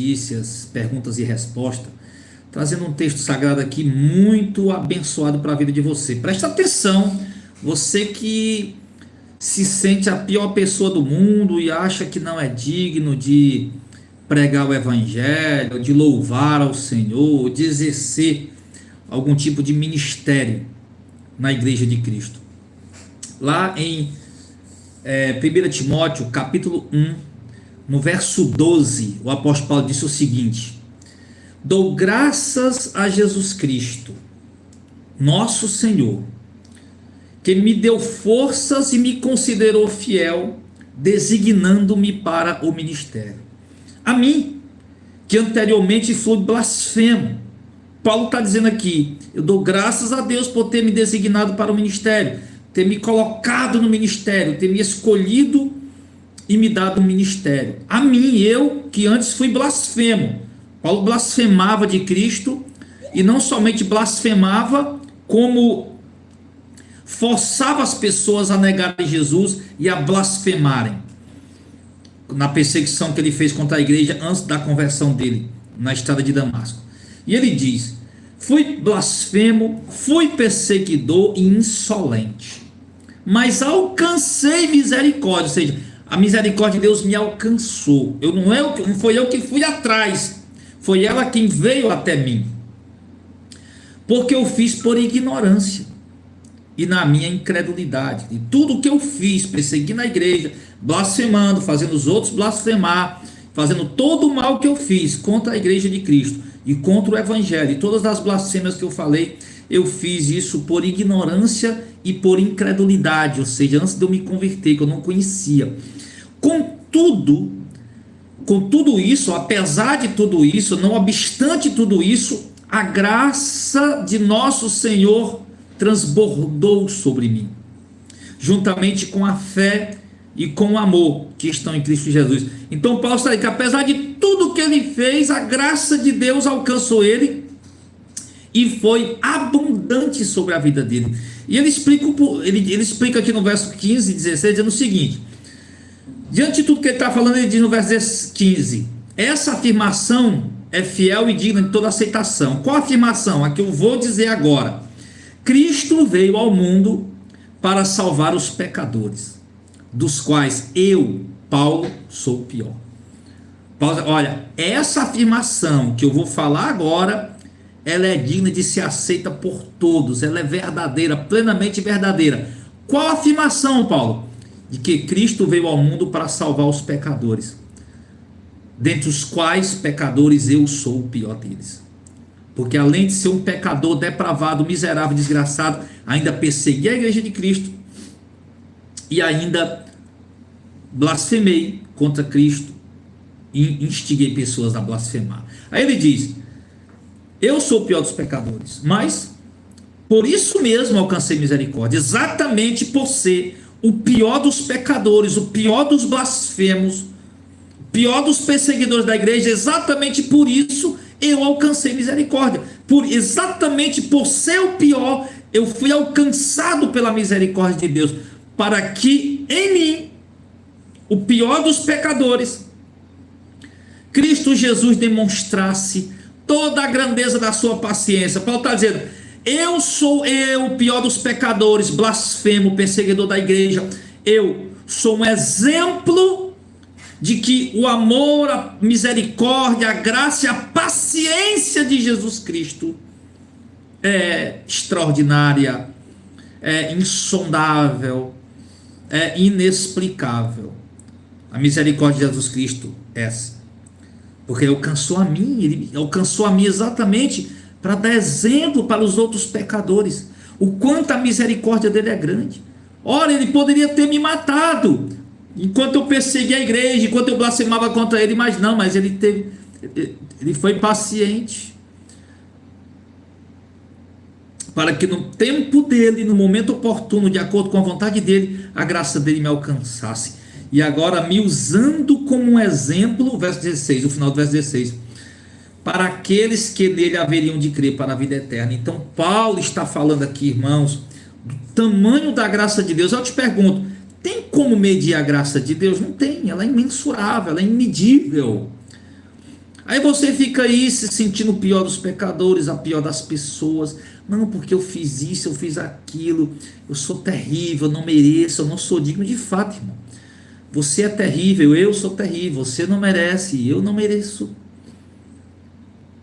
notícias, perguntas e respostas, trazendo um texto sagrado aqui muito abençoado para a vida de você. Presta atenção, você que se sente a pior pessoa do mundo e acha que não é digno de pregar o evangelho, de louvar ao Senhor, de exercer algum tipo de ministério na igreja de Cristo. Lá em 1 Timóteo capítulo 1, no verso 12, o apóstolo Paulo disse o seguinte: dou graças a Jesus Cristo, nosso Senhor, que me deu forças e me considerou fiel, designando-me para o ministério. A mim, que anteriormente fui blasfemo. Paulo está dizendo aqui: eu dou graças a Deus por ter me designado para o ministério, ter me colocado no ministério, ter me escolhido e me dado um ministério. A mim, eu que antes fui blasfemo. Paulo blasfemava de Cristo, e não somente blasfemava, como forçava as pessoas a negarem Jesus e a blasfemarem, na perseguição que ele fez contra a igreja antes da conversão dele, na estrada de Damasco. E ele diz: fui blasfemo, fui perseguidor e insolente, mas alcancei misericórdia. Ou seja, a misericórdia de Deus me alcançou. Não foi eu que fui atrás, foi ela quem veio até mim, porque eu fiz por ignorância e na minha incredulidade. E tudo que eu fiz, perseguindo a igreja, blasfemando, fazendo os outros blasfemar, fazendo todo o mal que eu fiz contra a igreja de Cristo e contra o evangelho, e todas as blasfêmias que eu falei, eu fiz isso por ignorância e por incredulidade, ou seja, antes de eu me converter, que eu não conhecia. Contudo, com tudo isso, apesar de tudo isso, não obstante tudo isso, a graça de nosso Senhor transbordou sobre mim, juntamente com a fé e com o amor que estão em Cristo Jesus. Então Paulo está aí que apesar de tudo que ele fez, a graça de Deus alcançou ele e foi abundante sobre a vida dele. E ele explica aqui no verso 15 e 16, dizendo o seguinte: diante de tudo que ele está falando, ele diz no verso 15: essa afirmação é fiel e digna de toda aceitação. Qual afirmação? A que eu vou dizer agora: Cristo veio ao mundo para salvar os pecadores, dos quais eu, Paulo, sou o pior. Paulo, olha, essa afirmação que eu vou falar agora, ela é digna de ser aceita por todos, ela é verdadeira, plenamente verdadeira. Qual a afirmação, Paulo? De que Cristo veio ao mundo para salvar os pecadores, dentre os quais pecadores eu sou o pior deles. Porque além de ser um pecador depravado, miserável, desgraçado, ainda persegui a igreja de Cristo e ainda blasfemei contra Cristo e instiguei pessoas a blasfemar. Aí ele diz: eu sou o pior dos pecadores, mas por isso mesmo alcancei misericórdia, exatamente por ser o pior dos pecadores, o pior dos blasfemos, o pior dos perseguidores da igreja. Exatamente por isso eu alcancei misericórdia. Exatamente por ser o pior, eu fui alcançado pela misericórdia de Deus, para que em mim, o pior dos pecadores, Cristo Jesus demonstrasse toda a grandeza da sua paciência. Paulo está dizendo: eu sou o pior dos pecadores, blasfemo, perseguidor da igreja. Eu sou um exemplo de que o amor, a misericórdia, a graça e a paciência de Jesus Cristo é extraordinária, é insondável, é inexplicável. A misericórdia de Jesus Cristo é essa, porque ele alcançou a mim exatamente para dar exemplo para os outros pecadores, o quanto a misericórdia dele é grande. Ora, ele poderia ter me matado enquanto eu perseguia a igreja, enquanto eu blasfemava contra ele, mas não, mas ele foi paciente, para que no tempo dele, no momento oportuno, de acordo com a vontade dele, a graça dele me alcançasse. E agora me usando como um exemplo, verso 16, o final do verso 16, para aqueles que nele haveriam de crer para a vida eterna. Então Paulo está falando aqui, irmãos, do tamanho da graça de Deus. Eu te pergunto, tem como medir a graça de Deus? Não tem, ela é imensurável, ela é imedível. Aí você fica aí se sentindo o pior dos pecadores, a pior das pessoas. Não, porque eu fiz isso, eu fiz aquilo, eu sou terrível, eu não mereço, eu não sou digno. De fato, irmão, você é terrível, eu sou terrível, você não merece, eu não mereço.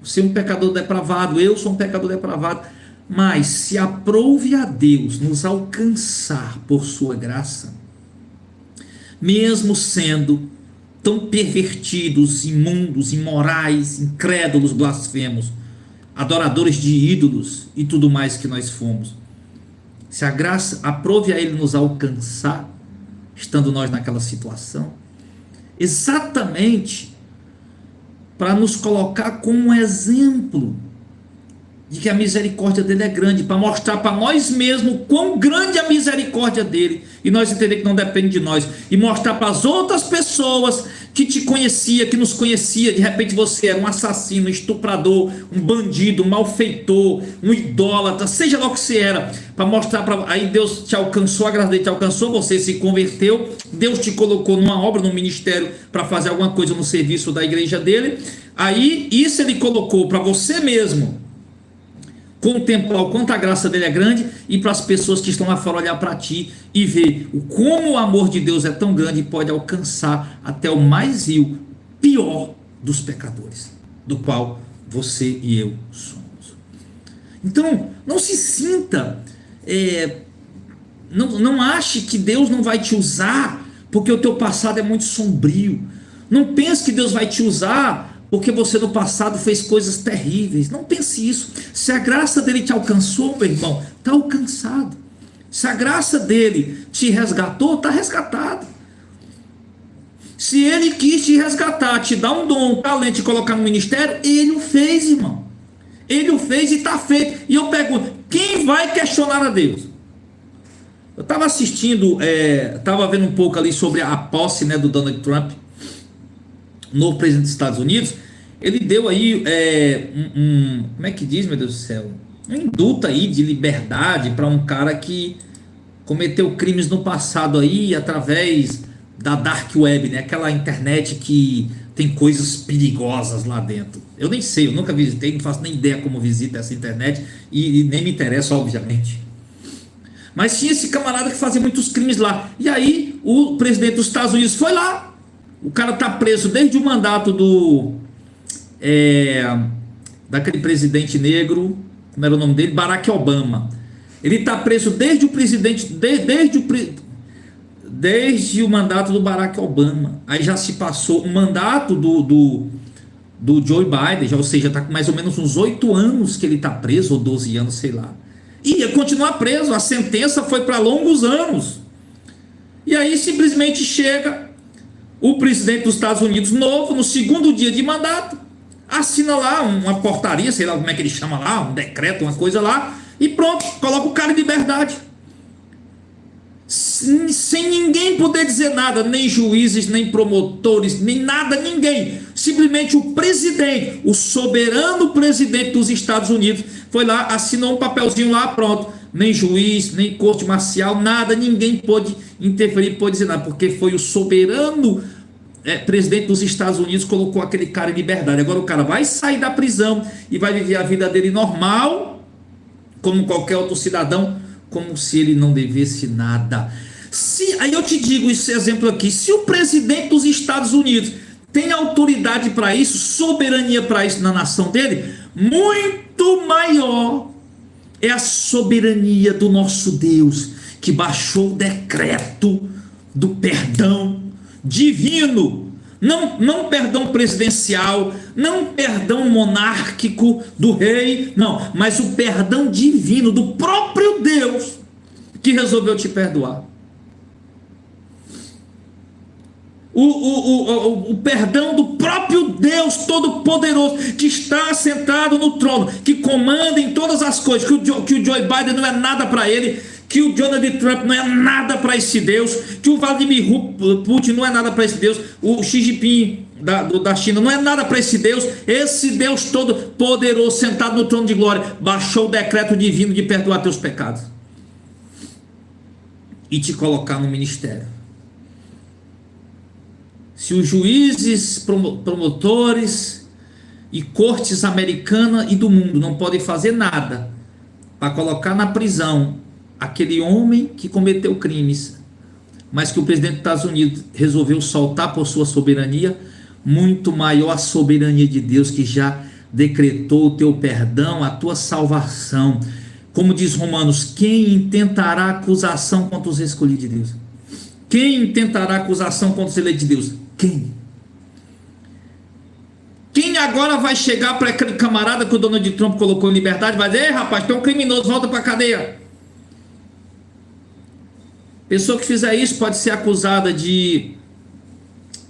Você é um pecador depravado, eu sou um pecador depravado. Mas se aprouve a Deus nos alcançar por sua graça, mesmo sendo tão pervertidos, imundos, imorais, incrédulos, blasfemos, adoradores de ídolos e tudo mais que nós fomos, se a graça aprove a Ele nos alcançar, estando nós naquela situação, exatamente para nos colocar como um exemplo de que a misericórdia dele é grande, para mostrar para nós mesmos quão grande é a misericórdia dele, e nós entender que não depende de nós, e mostrar para as outras pessoas que te conhecia, que nos conhecia, de repente você era um assassino, um estuprador, um bandido, um malfeitor, um idólatra, seja lá o que você era, para mostrar para aí Deus te alcançou, a graça dele te alcançou, você se converteu, Deus te colocou numa obra, num ministério, para fazer alguma coisa no serviço da igreja dele, aí isso ele colocou para você mesmo contemplar o quanto a graça dele é grande, e para as pessoas que estão lá fora olhar para ti e ver como o amor de Deus é tão grande e pode alcançar até o mais vil, pior dos pecadores, do qual você e eu somos. Então, não se sinta, não ache que Deus não vai te usar porque o teu passado é muito sombrio. Não pense que Deus vai te usar porque você no passado fez coisas terríveis. Não pense isso. Se a graça dele te alcançou, meu irmão, está alcançado. Se a graça dele te resgatou, está resgatado. Se ele quis te resgatar, te dar um dom, um talento, te colocar no ministério, ele o fez, irmão. Ele o fez e está feito. E eu pergunto, quem vai questionar a Deus? Eu estava assistindo, estava vendo um pouco ali sobre a posse, né, do Donald Trump, novo presidente dos Estados Unidos. Ele deu aí como é que diz, meu Deus do céu, um indulto aí de liberdade para um cara que cometeu crimes no passado aí através da dark web, né? Aquela internet que tem coisas perigosas lá dentro. Eu nem sei, eu nunca visitei, não faço nem ideia como visita essa internet e nem me interessa, obviamente. Mas tinha esse camarada que fazia muitos crimes lá. E aí o presidente dos Estados Unidos foi lá. O cara tá preso desde o mandato daquele presidente negro, como era o nome dele? Barack Obama. Ele tá preso desde o presidente, desde o mandato do Barack Obama. Aí já se passou o mandato do Joe Biden, ou seja, tá com mais ou menos uns 8 anos que ele tá preso, ou 12 anos, sei lá. E ia continuar preso, a sentença foi para longos anos. E aí simplesmente chega o presidente dos Estados Unidos novo, no segundo dia de mandato, assina lá uma portaria, sei lá como é que ele chama lá, um decreto, uma coisa lá, e pronto, coloca o cara em liberdade. Sem ninguém poder dizer nada, nem juízes, nem promotores, nem nada, ninguém. Simplesmente o presidente, o soberano presidente dos Estados Unidos, foi lá, assinou um papelzinho lá, pronto. Nem juiz, nem corte marcial, nada, ninguém pôde interferir, pôde dizer nada, porque foi o soberano presidente dos Estados Unidos que colocou aquele cara em liberdade. Agora o cara vai sair da prisão e vai viver a vida dele normal, como qualquer outro cidadão, como se ele não devesse nada. Aí eu te digo esse exemplo aqui: se o presidente dos Estados Unidos tem autoridade para isso, soberania para isso na nação dele, muito maior é a soberania do nosso Deus, que baixou o decreto do perdão divino, não perdão presidencial, não perdão monárquico do rei, não, mas o perdão divino do próprio Deus, que resolveu te perdoar. O perdão do próprio Deus Todo-Poderoso, que está sentado no trono, que comanda em todas as coisas, que o Joe Biden não é nada para ele, que o Donald Trump não é nada para esse Deus, que o Vladimir Putin não é nada para esse Deus, o Xi Jinping da China não é nada para esse Deus Todo-Poderoso sentado no trono de glória, baixou o decreto divino de perdoar teus pecados e te colocar no ministério. Se os juízes, promotores e cortes americana e do mundo não podem fazer nada para colocar na prisão aquele homem que cometeu crimes, mas que o presidente dos Estados Unidos resolveu soltar por sua soberania, muito maior a soberania de Deus, que já decretou o teu perdão, a tua salvação. Como diz Romanos, quem intentará acusação contra os escolhidos de Deus? Quem intentará acusação contra os eleitos de Deus? Quem? Quem agora vai chegar para aquele camarada que o Donald Trump colocou em liberdade e vai dizer: ei, rapaz, tu é um criminoso, volta para a cadeia? Pessoa que fizer isso pode ser acusada de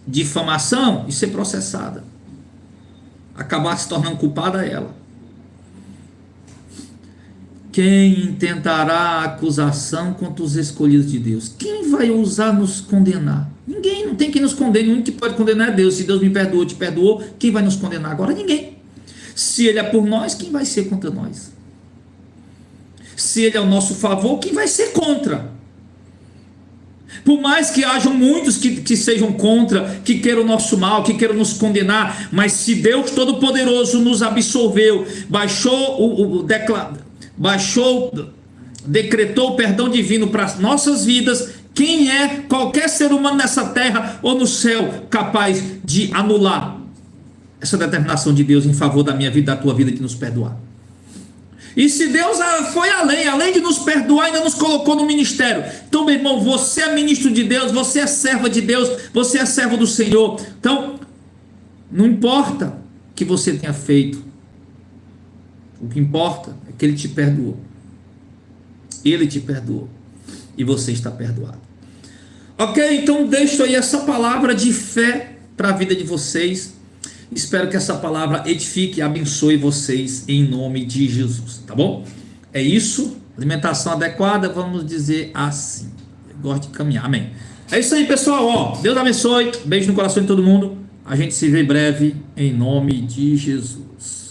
difamação e ser processada, acabar se tornando culpada ela. Quem intentará acusação contra os escolhidos de Deus? Quem vai ousar nos condenar? Ninguém, não tem quem nos condene. O único que pode condenar é Deus. Se Deus me perdoou, te perdoou, quem vai nos condenar agora? Ninguém. Se Ele é por nós, quem vai ser contra nós? Se Ele é ao nosso favor, quem vai ser contra? Por mais que hajam muitos que sejam contra, que queiram o nosso mal, que queiram nos condenar, mas se Deus Todo-Poderoso nos absolveu, decretou o perdão divino para as nossas vidas, quem é qualquer ser humano nessa terra ou no céu capaz de anular essa determinação de Deus em favor da minha vida, da tua vida, de nos perdoar? E se Deus foi além de nos perdoar, ainda nos colocou no ministério. Então, meu irmão, você é ministro de Deus, você é serva de Deus, você é servo do Senhor. Então, não importa o que você tenha feito, o que importa é que Ele te perdoou. Ele te perdoou e você está perdoado. Ok? Então deixo aí essa palavra de fé para a vida de vocês. Espero que essa palavra edifique e abençoe vocês em nome de Jesus, tá bom? É isso, alimentação adequada, vamos dizer assim. Eu gosto de caminhar, amém. É isso aí, pessoal, ó, Deus abençoe, beijo no coração de todo mundo. A gente se vê em breve, em nome de Jesus.